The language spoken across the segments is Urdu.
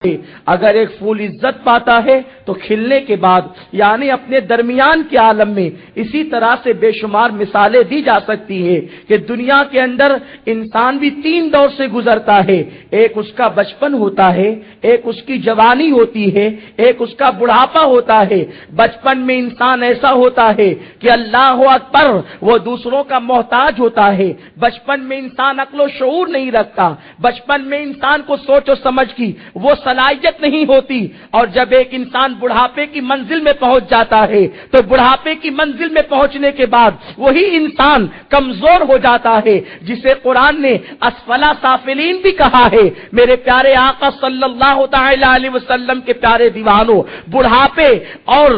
اگر ایک پھول عزت پاتا ہے تو کھلنے کے بعد یعنی اپنے درمیان کے عالم میں اسی طرح سے بے شمار مثالیں دی جا سکتی ہے کہ دنیا کے اندر انسان بھی تین دور سے گزرتا ہے، ایک اس کا بچپن ہوتا ہے، ایک اس کی جوانی ہوتی ہے، ایک اس کا بڑھاپا ہوتا ہے۔ بچپن میں انسان ایسا ہوتا ہے کہ اللہ اکبر وہ دوسروں کا محتاج ہوتا ہے، بچپن میں انسان عقل و شعور نہیں رکھتا، بچپن میں انسان کو سوچ و سمجھ کی وہ صلاحیت نہیں ہوتی، اور جب ایک انسان بڑھاپے کی منزل میں پہنچ جاتا ہے تو بڑھاپے کی منزل میں پہنچنے کے بعد وہی انسان کمزور ہو جاتا ہے، جسے قرآن نے اسفلا سافلین بھی کہا ہے۔ میرے پیارے آقا صلی اللہ تعالی علیہ وسلم کے پیارے دیوانوں، بڑھاپے اور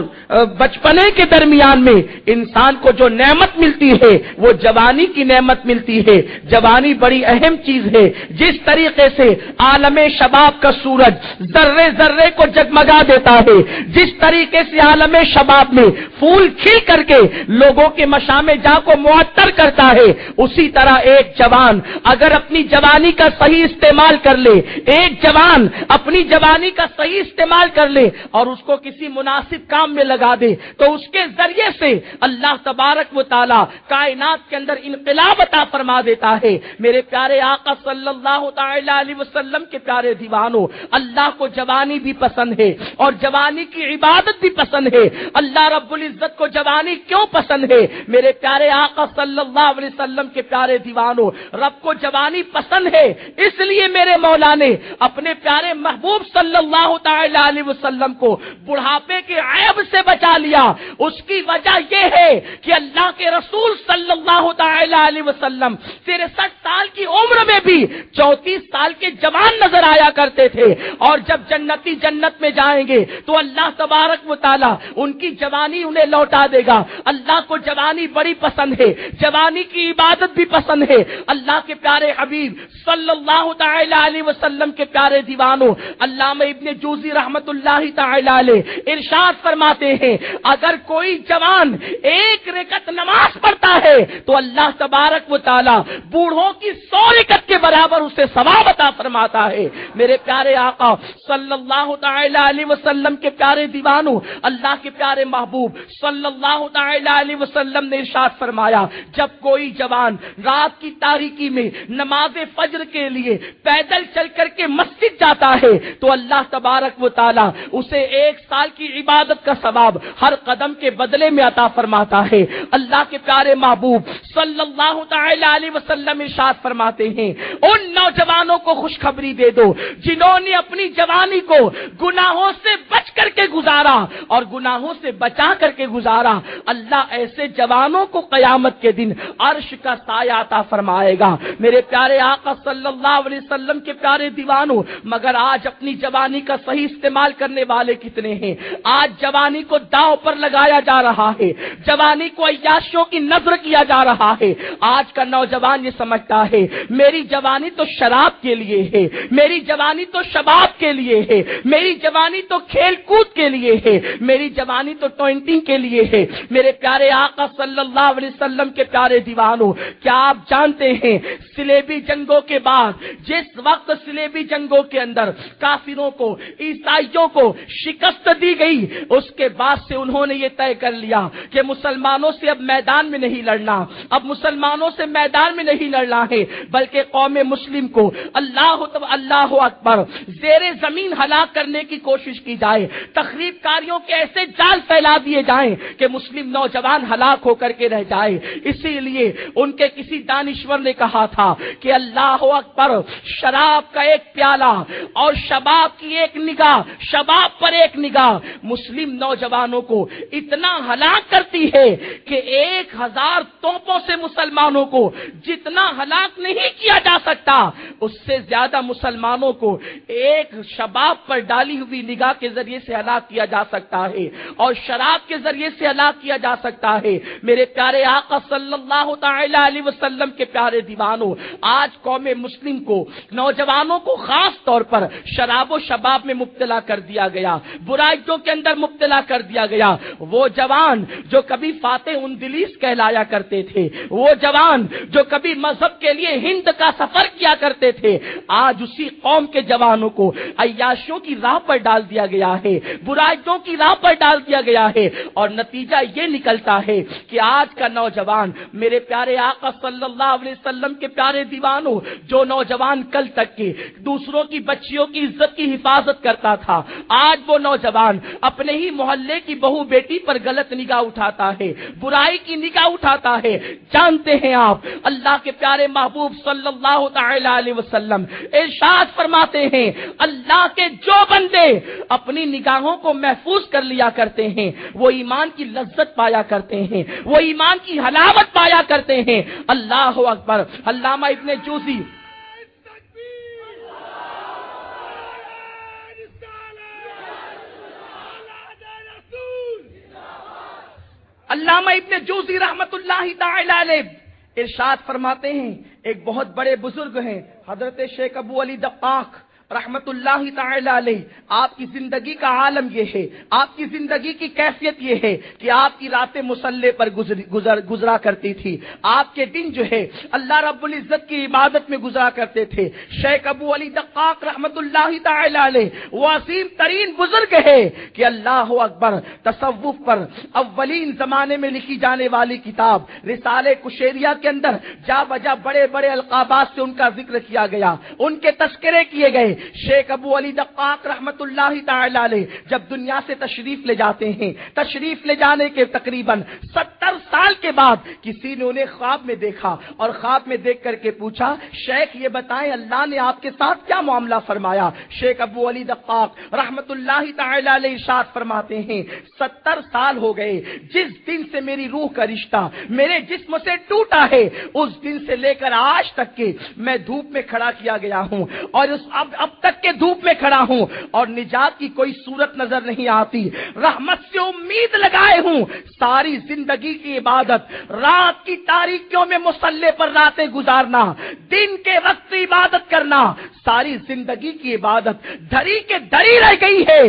بچپنے کے درمیان میں انسان کو جو نعمت ملتی ہے وہ جوانی کی نعمت ملتی ہے۔ جوانی بڑی اہم چیز ہے، جس طریقے سے عالم شباب کا سورج ذرے ذرے کو جگمگا دیتا ہے، جس طریقے سے عالم شباب میں پھول کھل کر کے لوگوں کے مشام جاں کو معطر کرتا ہے، اسی طرح ایک جوان اگر اپنی جوانی کا صحیح استعمال کر لے، ایک جوان اپنی جوانی کا صحیح استعمال کر لے اور اس کو کسی مناسب کام میں لگا دے تو اس کے ذریعے سے اللہ تبارک و تعالی کائنات کے اندر انقلاب عطا فرما دیتا ہے۔ میرے پیارے آقا صلی اللہ تعالی علیہ وسلم کے پیارے دیوانوں، اللہ کو جوانی بھی پسند ہے اور جوانی کی عبادت بھی پسند ہے۔ اللہ رب العزت کو جوانی کیوں پسند ہے؟ میرے پیارے آقا صلی اللہ علیہ وسلم کے پیارے دیوانوں، رب کو جوانی پسند ہے، اس لیے میرے مولا نے اپنے پیارے محبوب صلی اللہ تعالی علیہ وسلم کو بڑھاپے کے عیب سے بچا لیا۔ اس کی وجہ یہ ہے کہ اللہ کے رسول صلی اللہ تعالی علیہ وسلم 63 سال کی عمر میں بھی 34 سال کے جوان نظر آیا کرتے تھے، اور جب جنتی جنت میں جائیں گے تو اللہ تبارک و تعالی ان کی جوانی انہیں لوٹا دے گا۔ اللہ کو جوانی بڑی پسند ہے، جوانی کی عبادت بھی پسند ہے۔ اللہ کے پیارے حبیب صلی اللہ تعالی علیہ وسلم کے پیارے دیوانوں، علامہ ابن جوزی رحمت اللہ تعالی علیہ ارشاد فرماتے ہیں، اگر کوئی جوان ایک رکعت نماز پڑھتا ہے تو اللہ تبارک و تعالی بوڑھوں کی 100 رکعت کے برابر اسے ثواب عطا فرماتا ہے۔ میرے پیارے آقا صلی اللہ تعالی علیہ وسلم کے پیارے دیوانوں، اللہ کے پیارے محبوب صلی اللہ تعالی علیہ وسلم نے ارشاد فرمایا، جب کوئی جوان رات کی تاریکی میں نماز فجر کے لیے پیدل چل کر کے مسجد جاتا ہے تو اللہ تبارک و تعالی اسے 1 سال کی عبادت کا ثواب ہر قدم کے بدلے میں عطا فرماتا ہے۔ اللہ کے پیارے محبوب صلی اللہ تعالی علیہ وسلم ارشاد فرماتے ہیں، ان نوجوانوں کو خوشخبری دے دو جنہوں نے اپنی جوانی کو گناہوں سے بچ کر کے گزارا اور گناہوں سے بچا کر کے گزارا، اللہ ایسے جوانوں کو قیامت کے دن عرش کا سایہ عطا فرمائے گا۔ میرے پیارے آقا صلی اللہ علیہ وسلم کے پیارے دیوانوں، مگر آج اپنی جوانی کا صحیح استعمال کرنے والے کتنے ہیں؟ آج جوانی کو داؤ پر لگایا جا رہا ہے، جوانی کو عیاشیوں کی نظر کیا جا رہا ہے۔ آج کا نوجوان یہ سمجھتا ہے میری جوانی تو شراب کے لیے ہے، میری جوانی تو شباب کے لیے ہے، میری جوانی تو کھیل کود کے لیے ہے، میری جوانی تو ٹوئنٹی کے لیے ہے۔ میرے پیارے آقا صلی اللہ علیہ وسلم کے پیارے دیوانوں، کیا آپ جانتے ہیں صلیبی جنگوں کے بعد، جس وقت صلیبی جنگوں کے اندر کافروں کو، عیسائیوں کو شکست دی گئی، اس کے بعد سے انہوں نے یہ طے کر لیا کہ مسلمانوں سے اب میدان میں نہیں لڑنا، اب مسلمانوں سے میدان میں نہیں لڑنا ہے، بلکہ قوم مسلم کو اللہ اکبر زیر زمین ہلاک کرنے کی کوشش کی جائے، تخریب کاریوں کے ایسے جال پھیلا دیے جائیں کہ مسلم نوجوان ہلاک ہو کر کے رہ جائے۔ اسی لیے ان کے کسی دانشور نے کہا تھا کہ اللہ اکبر، شراب کا ایک پیالہ اور شباب کی ایک نگاہ، شباب پر ایک نگاہ مسلم نوجوانوں کو اتنا ہلاک کرتی ہے کہ 1000 توپوں سے مسلمانوں کو جتنا ہلاک نہیں کیا جا سکتا، اس سے زیادہ مسلمانوں کو ایک شباب پر ڈالی ہوئی نگاہ کے ذریعے سے سے ہلاک کیا جا سکتا ہے اور شراب کے ذریعے سے ہلاک کیا جا سکتا ہے۔ میرے پیارے آقا صلی اللہ تعالی علیہ وسلم کے پیارے دیوانوں، آج قوم مسلم کو، نوجوانوں کو خاص طور پر شراب و شباب میں مبتلا کر دیا گیا، برائیوں کے اندر مبتلا کر دیا گیا۔ وہ جوان جو کبھی فاتح اندلیس کہلایا کرتے تھے، وہ جوان جو کبھی مذہب کے لیے ہند کا سفر کیا کرتے تھے، آج اسی قوم کے جوانوں کو عیاشیوں کی راہ پر ڈال دیا گیا ہے، برائیوں کی راہ پر ڈال دیا گیا ہے، اور نتیجہ یہ نکلتا ہے کہ آج کا نوجوان، میرے پیارے آقا صلی اللہ علیہ وسلم کے پیارے دیوانوں، جو نوجوان کل تک کے دوسروں کی بچیوں کی عزت کی حفاظت کرتا تھا، آج وہ نوجوان اپنے ہی محلے کی بہو بیٹی پر غلط نگاہ اٹھاتا ہے، برائی کی نگاہ اٹھاتا ہے۔ جانتے ہیں آپ، اللہ کے پیارے محبوب صلی اللہ تعالی علیہ وسلم ارشاد فرماتے ہیں، اللہ کے جو بندے اپنی نگاہوں کو محفوظ کر لیا کرتے ہیں، وہ ایمان کی لذت پایا کرتے ہیں، وہ ایمان کی حلاوت پایا کرتے ہیں۔ اللہ اکبر۔ علامہ ابن جوزی علامہ ابن جوزی رحمت اللہ تعالی علیہ ارشاد فرماتے ہیں، ایک بہت بڑے بزرگ ہیں حضرت شیخ ابو علی دقاق رحمت اللہ تعالی علیہ، آپ کی زندگی کا عالم یہ ہے، آپ کی زندگی کی کیفیت یہ ہے کہ آپ کی راتیں مصلے پر گزرا کرتی تھی، آپ کے دن جو ہے اللہ رب العزت کی عبادت میں گزرا کرتے تھے۔ شیخ ابو علی دقاق رحمت اللہ تعالی علیہ وہ عظیم ترین بزرگ ہے کہ اللہ اکبر، تصوف پر اولین زمانے میں لکھی جانے والی کتاب رسالہ کشیریہ کے اندر جا بجا بڑے بڑے القابات سے ان کا ذکر کیا گیا، ان کے تذکرے کیے گئے۔ شیخ ابو علی دقاق رحمت اللہ تعالی علیہ جب دنیا سے تشریف لے جاتے ہیں، تشریف لے جانے کے تقریباً 70 سال کے بعد کسی نے انہیں خواب میں دیکھا اور خواب میں دیکھ کر کے پوچھا، شیخ یہ بتائیں اللہ نے آپ کے ساتھ کیا معاملہ فرمایا؟ شیخ ابو علی دقاق رحمت اللہ تعالی علیہ ارشاد فرماتے ہیں، 70 سال ہو گئے جس دن سے میری روح کا رشتہ میرے جسم سے ٹوٹا ہے، اس دن سے لے کر آج تک کے میں دھوپ میں کھڑا کیا گیا ہوں اور اب تک کے دھوپ میں کھڑا ہوں اور نجات کی کوئی صورت نظر نہیں آتی، رحمت سے امید لگائے ہوں، ساری زندگی کی عبادت، رات کی تاریکیوں میں مصلی پر راتیں گزارنا، دن کے وقت عبادت کرنا، ساری زندگی کی عبادت دھری کے دھری رہ گئی ہے،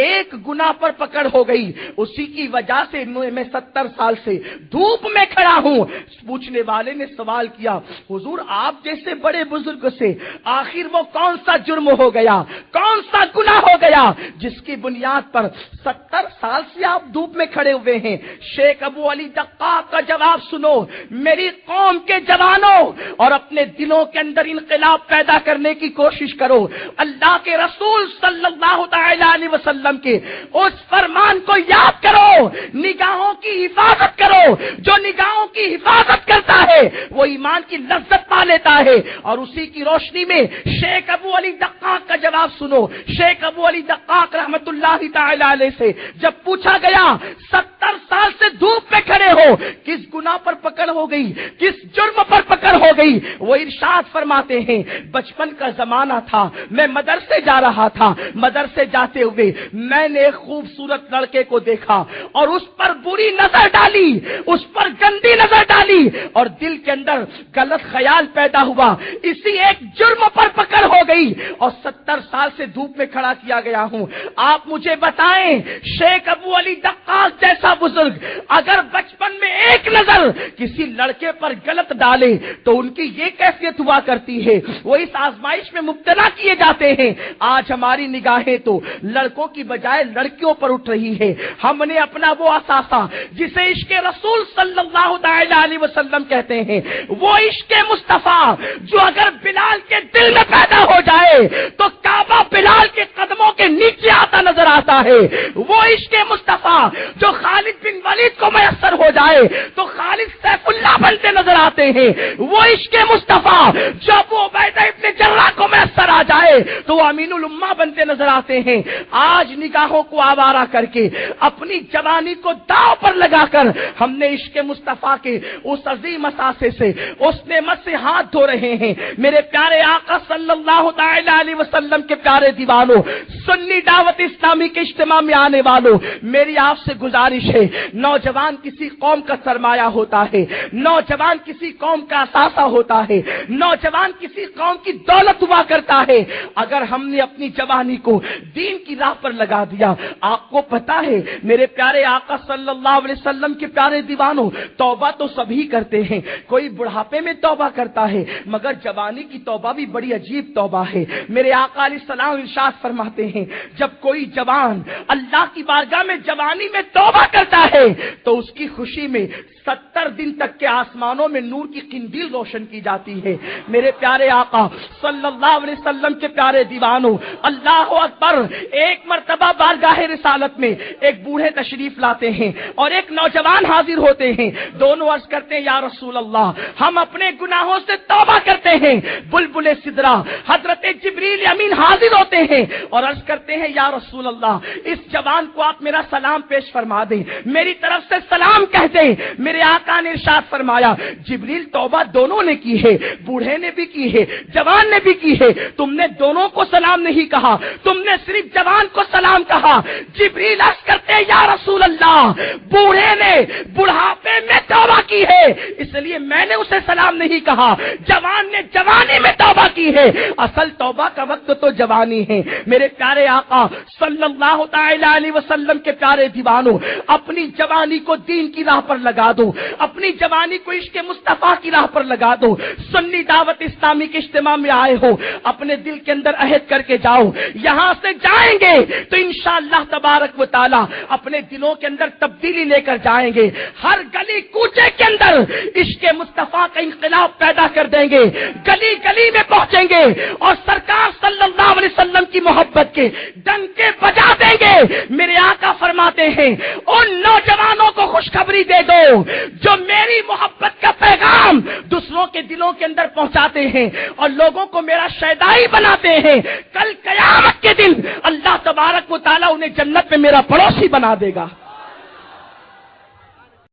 ایک گناہ پر پکڑ ہو گئی، اسی کی وجہ سے میں 70 سال سے دھوپ میں کھڑا ہوں۔ پوچھنے والے نے سوال کیا، حضور آپ جیسے بڑے بزرگ سے آخر وہ کون سا جرم ہو گیا، کون سا گناہ ہو گیا جس کی بنیاد پر 70 سال سے آپ دھوپ میں کھڑے ہوئے ہیں؟ شیخ ابو علی دقاق کا جواب سنو، میری قوم کے جوانوں، اور اپنے دلوں کے اندر انقلاب پیدا کرنے کی کوشش کرو، اللہ کے رسول صلی اللہ تعالی علیہ وسلم کے اس فرمان کو یاد کرو، نگاہوں کی حفاظت کرو، جو نگاہوں کی حفاظت کرتا ہے وہ ایمان کی لذت پا لیتا ہے۔ اور اسی کی روشنی میں شیخ ابو علی دقاق کا جواب سنو۔ شیخ ابو علی دقاق رحمت اللہ تعالی علیہ سے جب پوچھا گیا 70 سال سے دھوپ میں کھڑے ہو، کس گناہ پر پکڑ ہو گئی، کس جرم پر پکڑ ہو گئی؟ وہ ارشاد فرماتے ہیں، بچپن کا زمانہ تھا، میں مدرسے جا رہا تھا، مدرسے جاتے ہوئے میں نے ایک خوبصورت لڑکے کو دیکھا اور اس پر بری نظر ڈالی، اس پر گندی نظر ڈالی اور دل کے اندر غلط خیال پیدا ہوا، اسی ایک جرم پر پکڑ ہو گئی اور 70 سال سے دھوپ میں کھڑا کیا گیا ہوں۔ آپ مجھے بتائیں، شیخ ابو علی دقاق جیسا بزرگ اگر بچپن میں ایک نظر کسی لڑکے پر غلط ڈالے تو ان کی یہ کیفیت ہوا کرتی ہے، وہ اس آزمائش میں مبتلا کیے جاتے ہیں۔ آج ہماری نگاہیں تو لڑکوں کی بجائے لڑکیوں پر اٹھ رہی ہے۔ ہم نے اپنا وہ اثاثہ جسے عشق رسول صلی اللہ تعالی علیہ وسلم کہتے ہیں، وہ عشق مصطفیٰ جو اگر بلال کے دل میں پیدا ہو جائے تو کعبہ بلال کے قدموں کے نیچے آتا نظر آتا ہے، وہ عشق مصطفیٰ جو خالد بن ولید کو میسر ہو جائے تو خالد سیف اللہ بنتے نظر آتے ہیں، وہ عشق مصطفیٰ جو ابو عبیدہ ابن جراح کو میسر آ جائے تو وہ امین الامہ بنتے نظر آتے ہیں۔ آج نگاہوں کو آوارہ کر کے اپنی جوانی کو داؤ پر لگا کر ہم نے عشق مصطفیٰ کے اس عظیم اثاثے سے، اس نعمت سے ہاتھ دھو رہے ہیں۔ میرے پیارے آقا صلی اللہ تعالی علیہ وسلم کے پیارے دیوانوں، سنی دعوت اسلامی کے اجتماع میں آنے والوں، میری آپ سے گزارش ہے، نوجوان کسی قوم کا سرمایہ ہوتا ہے، نوجوان کسی قوم کا اثاثہ ہوتا ہے، نوجوان کسی قوم کی دولت ہوا کرتا ہے۔ اگر ہم نے اپنی جوانی کو دین کی راہ پر لگا دیا، آپ کو پتا ہے میرے پیارے آقا صلی اللہ علیہ وسلم کے پیارے دیوانوں، توبہ تو سبھی کرتے ہیں، کوئی بڑھاپے میں توبہ کرتا ہے، مگر جوانی کی توبہ بھی بڑی عجیب توبہ ہے۔ میرے آقا علیہ السلام ارشاد فرماتے ہیں، جب کوئی جوان اللہ کی بارگاہ میں جوانی میں توبہ کرتا ہے تو اس کی خوشی میں 70 دن تک کے آسمانوں میں نور کی قندیل روشن کی جاتی ہے۔ میرے پیارے آقا صلی اللہ علیہ وسلم کے پیارے دیوانوں، اللہ اکبر، ایک مرتبہ بارگاہ رسالت میں ایک بوڑھے تشریف لاتے ہیں اور ایک نوجوان حاضر ہوتے ہیں، دونوں عرض کرتے ہیں یا رسول اللہ ہم اپنے گناہوں سے توبہ کرتے ہیں۔ بلبل سدرا حضرت جبریل امین حاضر ہوتے ہیں اور عرض کرتے ہیں یا رسول اللہ اس جوان کو آپ میرا سلام پیش فرما دیں، میری طرف سے سلام کہہ دیں۔ میرے آقا نے ارشاد فرمایا جبریل توبہ دونوں نے کی ہے، بوڑھے نے بھی کی ہے، جوان نے بھی کی ہے، تم نے دونوں کو سلام نہیں کہا، تم نے صرف جوان کو سلام کہا۔ جبریل عرض کرتے ہیں یا رسول اللہ بوڑھے نے بڑھاپے میں توبہ کی ہے اس لیے میں نے اسے سلام نہیں کہا، جوان نے جوانی میں توبہ کی ہے، اصل توبہ کا وقت تو جوانی ہے۔ میرے پیارے آقا صلی اللہ تعالی علیہ وسلم کے پیارے دیوانوں، اپنی جوانی کو دین کی راہ پر لگا دو، اپنی جوانی کو عشق مصطفیٰ کی راہ پر لگا دو۔ سنی دعوت اسلامی کے اجتماع میں آئے ہو، اپنے دل کے اندر عہد کر کے جاؤ، یہاں سے جائیں گے تو انشاءاللہ تبارک و تعالی اپنے دلوں کے اندر تبدیلی لے کر جائیں گے، ہر گلی کوچے کے اندر عشق مصطفیٰ کا انقلاب پیدا کر دیں گے، گلی گلی میں پہنچیں گے اور سرکار صلی اللہ علیہ وسلم کی محبت کے ڈنکے بجا دیں گے۔ میرے آقا فرماتے ہیں ان نوجوانوں کو خوشخبری دے دو جو میری محبت کا پیغام دوسروں کے دلوں کے اندر پہنچاتے ہیں اور لوگوں کو میرا شیدائی بناتے ہیں، کل قیامت کے دن اللہ تبارک و تعالیٰ انہیں جنت میں میرا پڑوسی بنا دے گا۔